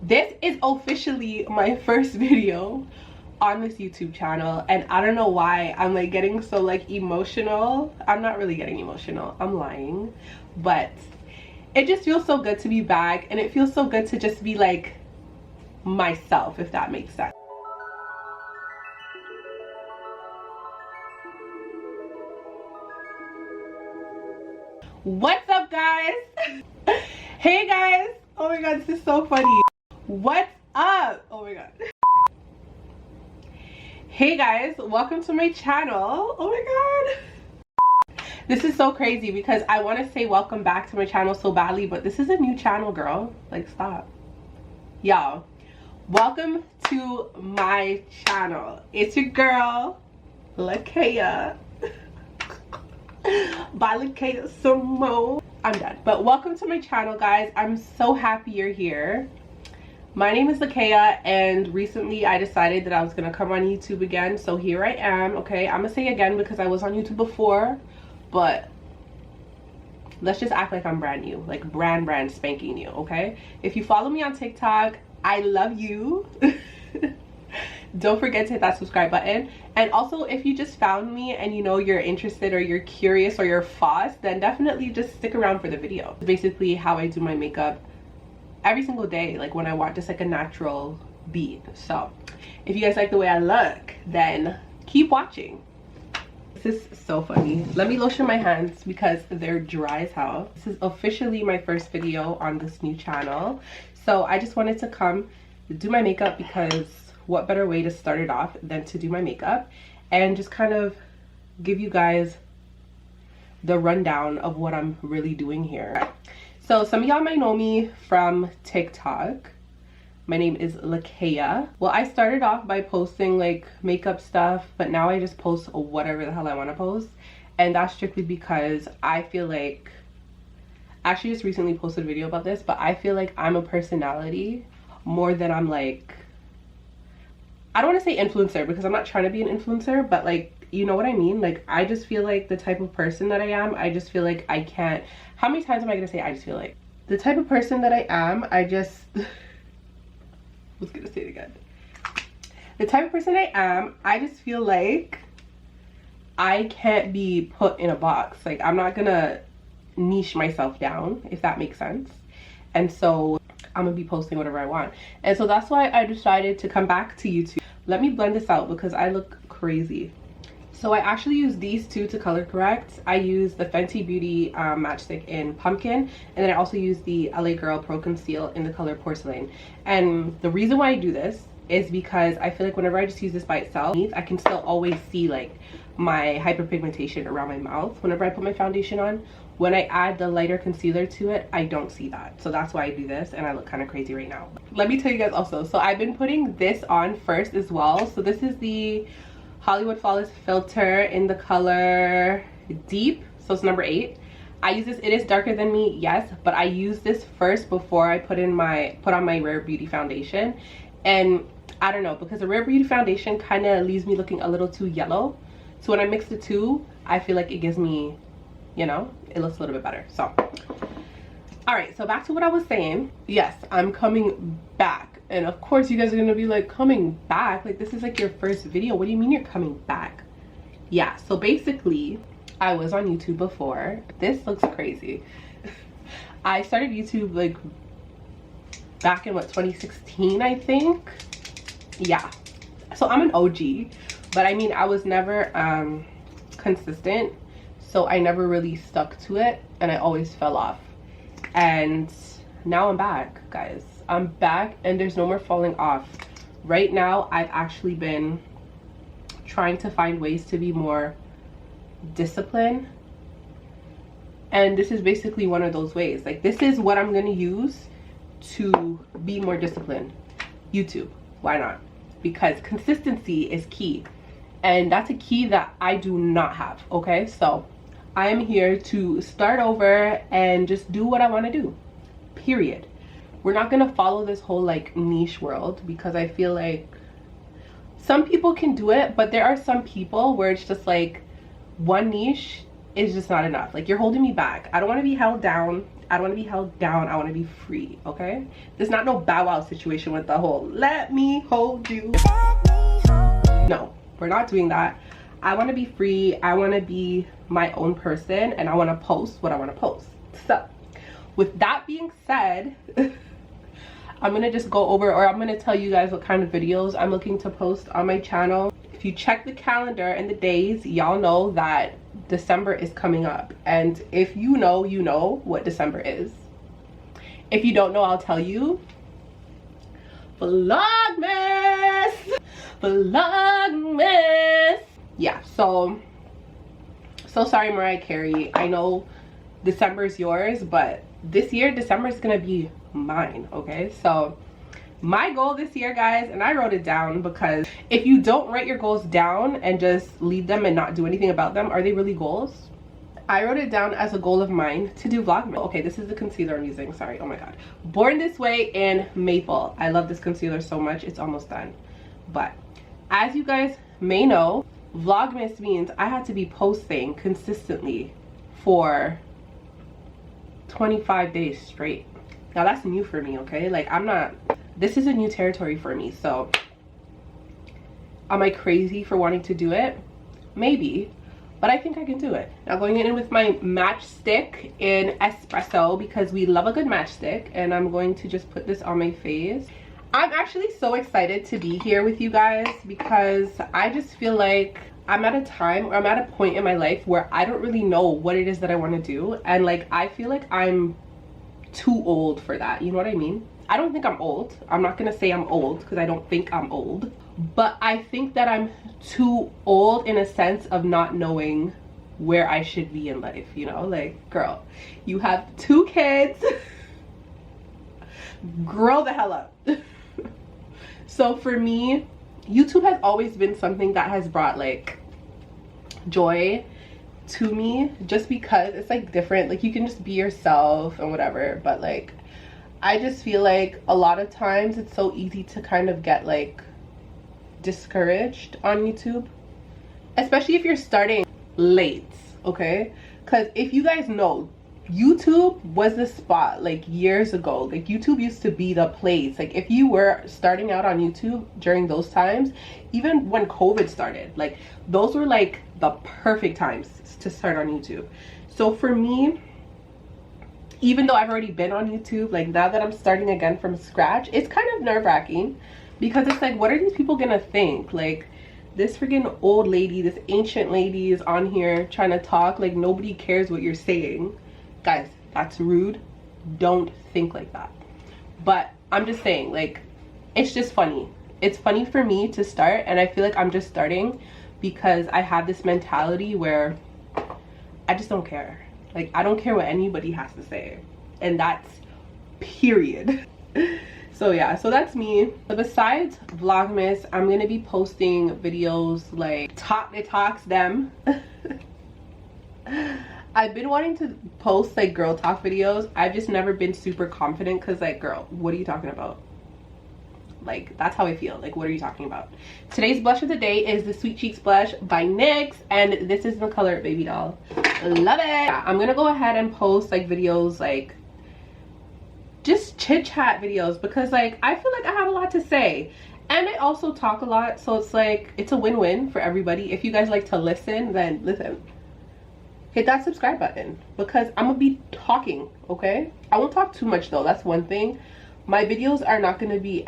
This is officially my first video on this YouTube channel, and I don't know why I'm like getting so like emotional. I'm not really getting emotional, I'm lying, but it just feels so good to be back, and it feels so good to just be like myself, if that makes sense. What's up, guys? Hey guys, oh my god, this is so funny. What's up? Oh my god. Hey guys, welcome to my channel. Oh my god, this is so crazy because I want to say welcome back to my channel so badly, but this is a new channel, girl. Like, stop. Y'all, welcome to my channel. It's your girl Lakeya by Lakeya Simone. I'm done, but welcome to my channel, guys. I'm so happy you're here. My name is Lakeya, and recently I decided that I was gonna come on YouTube again, so here I am. Okay, I'm gonna say again because I was on YouTube before, but let's just act like I'm brand new, like brand spanking new. Okay, if you follow me on TikTok, I love you. Don't forget to hit that subscribe button, and also if you just found me and you know you're interested or you're curious or you're fussed, then definitely just stick around for the video. It's basically how I do my makeup every single day, like when I want just like a natural beat. So if you guys like the way I look, then keep watching. This is so funny. Let me lotion my hands because they're dry as hell. This is officially my first video on this new channel, so I just wanted to come do my makeup because what better way to start it off than to do my makeup and just kind of give you guys the rundown of what I'm really doing here. So some of y'all might know me from TikTok. My name is Lakeya. Well, I started off by posting like makeup stuff, but now I just post whatever the hell I want to post, and that's strictly because I feel like, I actually just recently posted a video about this, but I feel like I'm a personality more than I'm like, I don't want to say influencer because I'm not trying to be an influencer, but like, you know what I mean? Like, I just feel like the type of person that I am, I just feel like I can't, how many times am I gonna say I just feel like? The type of person that I am, I just, I was gonna say it again. The type of person I am, I just feel like I can't be put in a box. Like, I'm not gonna niche myself down, if that makes sense. And so I'm gonna be posting whatever I want. And so that's why I decided to come back to YouTube. Let me blend this out because I look crazy. So I actually use these two to color correct. I use the Fenty Beauty matchstick in Pumpkin, and then I also use the LA Girl Pro Conceal in the color Porcelain. And the reason why I do this is because I feel like whenever I just use this by itself, I can still always see like my hyperpigmentation around my mouth whenever I put my foundation on. When I add the lighter concealer to it, I don't see that. So that's why I do this, and I look kind of crazy right now. Let me tell you guys also, so I've been putting this on first as well. So this is the Hollywood Flawless Filter in the color Deep, so it's number 8. I use this, it is darker than me, yes, but I use this first before I put on my Rare Beauty foundation. And I don't know, because the Rare Beauty foundation kind of leaves me looking a little too yellow. So when I mix the two, I feel like it gives me, you know, it looks a little bit better. So all right, so back to what I was saying. Yes, I'm coming back. And of course you guys are gonna be like, coming back? Like, this is like your first video. What do you mean you're coming back? Yeah, so basically I was on YouTube before. This looks crazy. I started YouTube like back in what, 2016, I think. Yeah, so I'm an OG, but I mean, I was never consistent, so I never really stuck to it, and I always fell off. And now I'm back, guys. I'm back, and there's no more falling off. Right now, I've actually been trying to find ways to be more disciplined, and this is basically one of those ways. Like, this is what I'm gonna use to be more disciplined. YouTube. Why not? Because consistency is key, and that's a key that I do not have. Okay, so I'm here to start over and just do what I want to do, period. We're not gonna follow this whole like niche world, because I feel like some people can do it, but there are some people where it's just like one niche is just not enough. Like, you're holding me back. I don't want to be held down, I don't want to be held down. I want to be free, okay? There's not no Bow Wow situation with the whole let me hold you. No, we're not doing that. I want to be free. I want to be my own person, and I want to post what I want to post. So with that being said, I'm gonna just go over, or I'm gonna tell you guys what kind of videos I'm looking to post on my channel. If you check the calendar and the days, y'all know that December is coming up. And if you know, you know what December is. If you don't know, I'll tell you. Vlogmas! Vlogmas! Yeah, so sorry, Mariah Carey. I know December is yours, but this year, December is gonna be mine, okay? So my goal this year, guys, and I wrote it down, because if you don't write your goals down and just leave them and not do anything about them, are they really goals? I wrote it down as a goal of mine to do Vlogmas. Okay, this is the concealer I'm using, sorry, oh my god. Born This Way in Maple. I love this concealer so much, it's almost done. But as you guys may know, Vlogmas means I had to be posting consistently for 25 days straight. Now that's new for me, okay? Like, this is a new territory for me. So am I crazy for wanting to do it? Maybe, but I think I can do it. Now going in with my matchstick in espresso, because we love a good matchstick, and I'm going to just put this on my face. I'm actually so excited to be here with you guys, because I just feel like I'm at a time, or I'm at a point in my life where I don't really know what it is that I want to do, and like I feel like I'm too old for that, you know what I mean? I don't think I'm old. I'm not gonna say I'm old, because I don't think I'm old, but I think that I'm too old in a sense of not knowing where I should be in life, you know? Like, girl, you have 2 kids. Grow the hell up. So for me, YouTube has always been something that has brought like joy to me, just because it's like different, like you can just be yourself and whatever. But like, I just feel like a lot of times it's so easy to kind of get like discouraged on YouTube, especially if you're starting late, okay? Because if you guys know, YouTube was the spot like years ago. Like, YouTube used to be the place. Like, if you were starting out on YouTube during those times, even when COVID started, like those were like the perfect times to start on YouTube. So for me, even though I've already been on YouTube, like now that I'm starting again from scratch, it's kind of nerve-wracking, because it's like, what are these people gonna think? Like, this freaking old lady, this ancient lady is on here trying to talk, like nobody cares what you're saying. Guys, that's rude. Don't think like that. But I'm just saying, like, it's just funny. It's funny for me to start, and I feel like I'm just starting because I have this mentality where I just don't care. Like, I don't care what anybody has to say, and that's period. So yeah, so that's me. But besides Vlogmas, I'm gonna be posting videos like talks them. I've been wanting to post like girl talk videos. I've just never been super confident, because like, girl, what are you talking about? Like, that's how I feel. Like, what are you talking about? Today's blush of the day is the Sweet Cheeks blush by NYX, and this is the color Baby Doll. Love it. Yeah, I'm gonna go ahead and post like videos, like just chit chat videos, because like I feel like I have a lot to say, and I also talk a lot, so it's like it's a win-win for everybody. If you guys like to listen, then listen. Hit that subscribe button, because I'm gonna be talking, okay? I won't talk too much though, that's one thing. My videos are not gonna be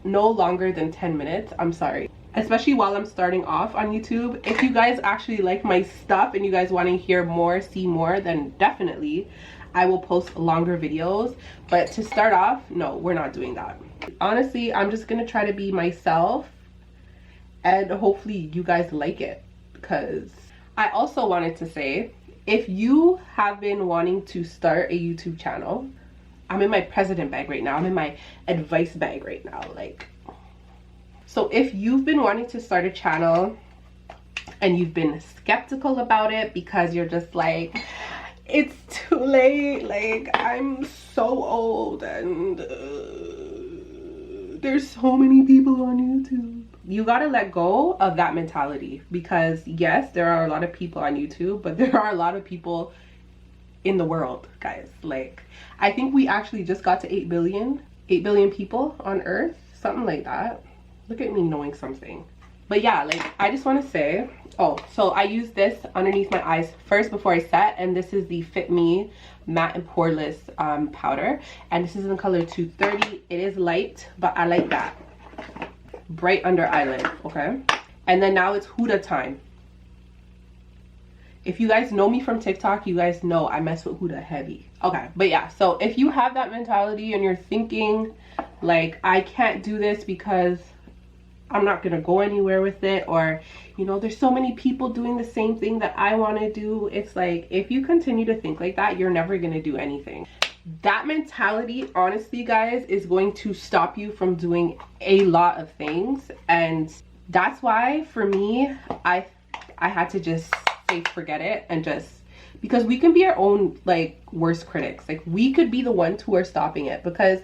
no longer than 10 minutes, I'm sorry. Especially while I'm starting off on YouTube. If you guys actually like my stuff and you guys want to hear more, see more, then definitely I will post longer videos. But to start off, no, we're not doing that. Honestly, I'm just gonna try to be myself, and hopefully you guys like it, because I also wanted to say, if you have been wanting to start a YouTube channel, I'm in my president bag right now. I'm in my advice bag right now. Like, so if you've been wanting to start a channel and you've been skeptical about it because you're just like, it's too late, like I'm so old, and there's so many people on YouTube. You gotta let go of that mentality, because yes, there are a lot of people on YouTube, but there are a lot of people in the world, guys. Like, I think we actually just got to 8 billion people on earth, something like that. Look at me knowing something. But yeah, like, I just want to say, oh, so I use this underneath my eyes first before I set, and this is the Fit Me matte and poreless powder, and this is in the color 230. It is light, but I like that bright under eyelid. Okay, and then now it's Huda time. If you guys know me from TikTok, you guys know I mess with Huda heavy. Okay, but yeah, so if you have that mentality and you're thinking like, I can't do this because I'm not gonna go anywhere with it, or you know, there's so many people doing the same thing that I want to do, it's like, if you continue to think like that, you're never gonna do anything. That mentality, honestly guys, is going to stop you from doing a lot of things. And that's why for me, I had to just say forget it, and just, because we can be our own like worst critics. Like, we could be the ones who are stopping it, because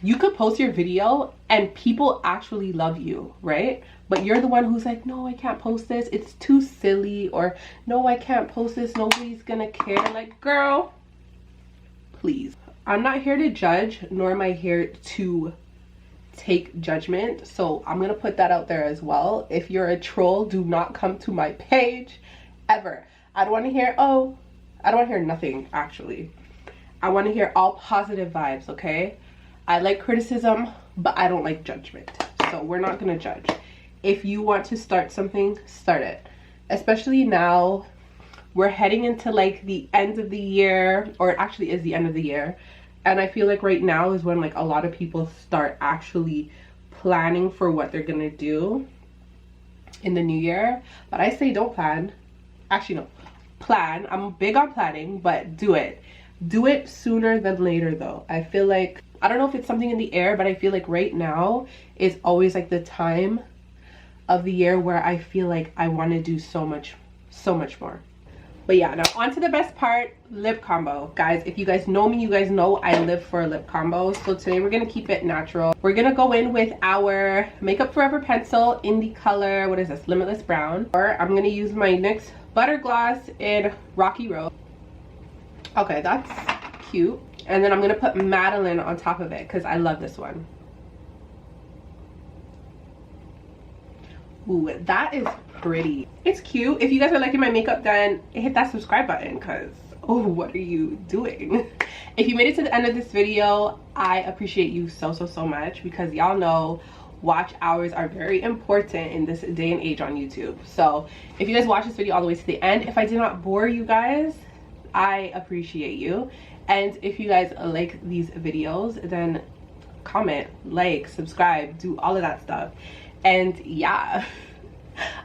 you could post your video and people actually love you, right? But you're the one who's like, no, I can't post this, it's too silly, or no, I can't post this, nobody's gonna care. Like, girl, please. I'm not here to judge, nor am I here to take judgment, so I'm gonna put that out there as well. If you're a troll, do not come to my page ever. I don't want to hear, oh, I don't want to hear nothing. Actually, I want to hear all positive vibes. Okay, I like criticism, but I don't like judgment, so we're not gonna judge. If you want to start something, start it. Especially now, we're heading into like the end of the year, or it actually is the end of the year, and I feel like right now is when like a lot of people start actually planning for what they're gonna do in the new year. But I say don't plan. Actually, no, plan. I'm big on planning, but do it. Do it sooner than later though. I feel like, I don't know if it's something in the air, but I feel like right now is always like the time of the year where I feel like I want to do so much more. But yeah, now on to the best part, lip combo. Guys, if you guys know me, you guys know I live for a lip combo. So today we're gonna keep it natural. We're gonna go in with our Makeup Forever pencil in the color, what is this, Limitless Brown. Or I'm gonna use my NYX Butter Gloss in Rocky Road. Okay, that's cute. And then I'm gonna put Madeline on top of it because I love this one. Ooh, that is pretty. It's cute. If you guys are liking my makeup, then hit that subscribe button, because oh, what are you doing? If you made it to the end of this video, I appreciate you so much, because y'all know watch hours are very important in this day and age on YouTube. So if you guys watch this video all the way to the end, if I did not bore you guys, I appreciate you. And if you guys like these videos, then comment, like, subscribe, do all of that stuff. And yeah,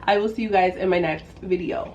I will see you guys in my next video.